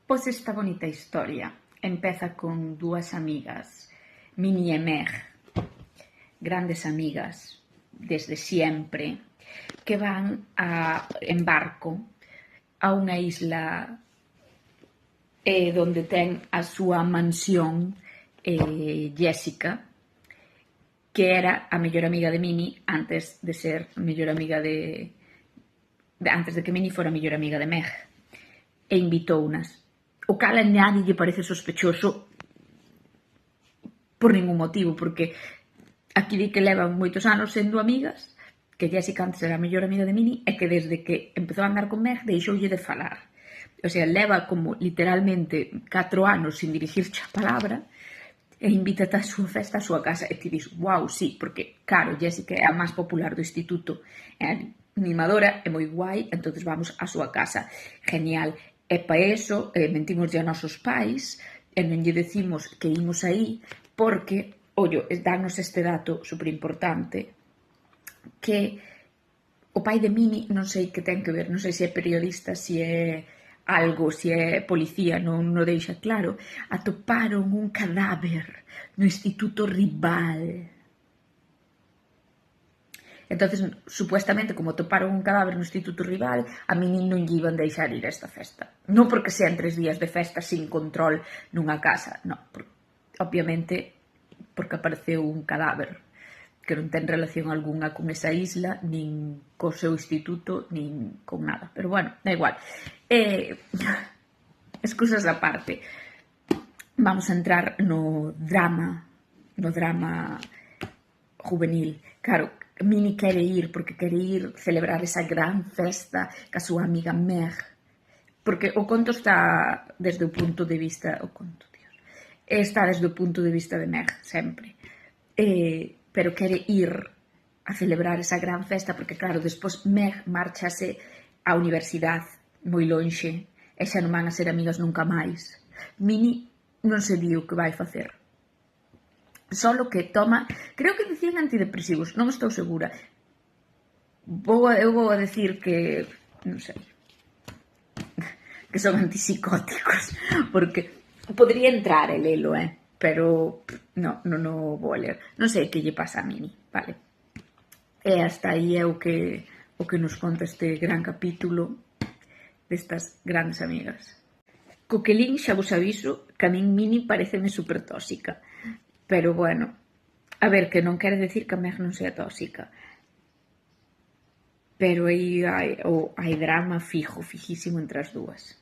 Pois esta bonita historia empeza con dúas amigas, Mini e Meg, grandes amigas desde siempre, que van en barco a unha isla donde ten a súa mansión Jessica, que era a mellor amiga de Mini antes de ser mellor amiga antes de que Mini fora mellor amiga de Meg, e invitounas. O cal a nadie lle parece sospechoso por ningún motivo, porque aquí di que levan moitos anos sendo amigas, que Jessica antes era a mellor amiga de Mini, e que desde que empezou a andar con Meg deixoulle de falar. O sea, leva como literalmente 4 anos sin dirigirche a palabra e invítate a súa festa a súa casa e ti dis, wow, sí, porque, claro, Jessica é a máis popular do instituto, é animadora, é moi guai, entonces vamos a súa casa. Genial. E para eso mentimos a nosos pais e non lle decimos que imos aí porque, ollo, danos este dato superimportante, que o pai de Mini non sei que ten que ver, non sei se é periodista, se é algo, se é policía, non deixa claro, atoparon un cadáver no instituto rival. Entonces, supuestamente, como toparon un cadáver no instituto rival, a Mini non lle iban deixar ir a esta festa. Non porque sean 3 días de festa sin control nunha casa, non, obviamente porque apareceu un cadáver que non ten relación algunha con esa isla, nin co seu instituto, nin con nada. Pero bueno, da igual. Excusas á parte. Vamos a entrar no drama juvenil. Claro, Mini quere ir porque quere ir celebrar esa gran festa ca súa amiga Meg. Porque o conto está desde o punto de vista... O conto, Dios. Está desde o punto de vista de Meg, sempre. Pero quere ir a celebrar esa gran festa porque, claro, despois Meg márchase á universidade moi lonxe e xa non van a ser amigas nunca máis. Mini non se di o que vai facer. Solo que toma, creo que dicían antidepresivos, non estou segura. Eu vou a decir que, non sei, que son antipsicóticos, porque podría entrar e lelo, pero non o vou a ler. Non sei que lle pasa a Mini, vale. E hasta aí é o que nos conta este gran capítulo destas grandes amigas. Coquelín, xa vos aviso, que a min Mini pareceme super tóxica. Pero bueno, a ver, que non quere decir que a Meg non sea tóxica. Pero aí hai drama fijísimo entre as dúas.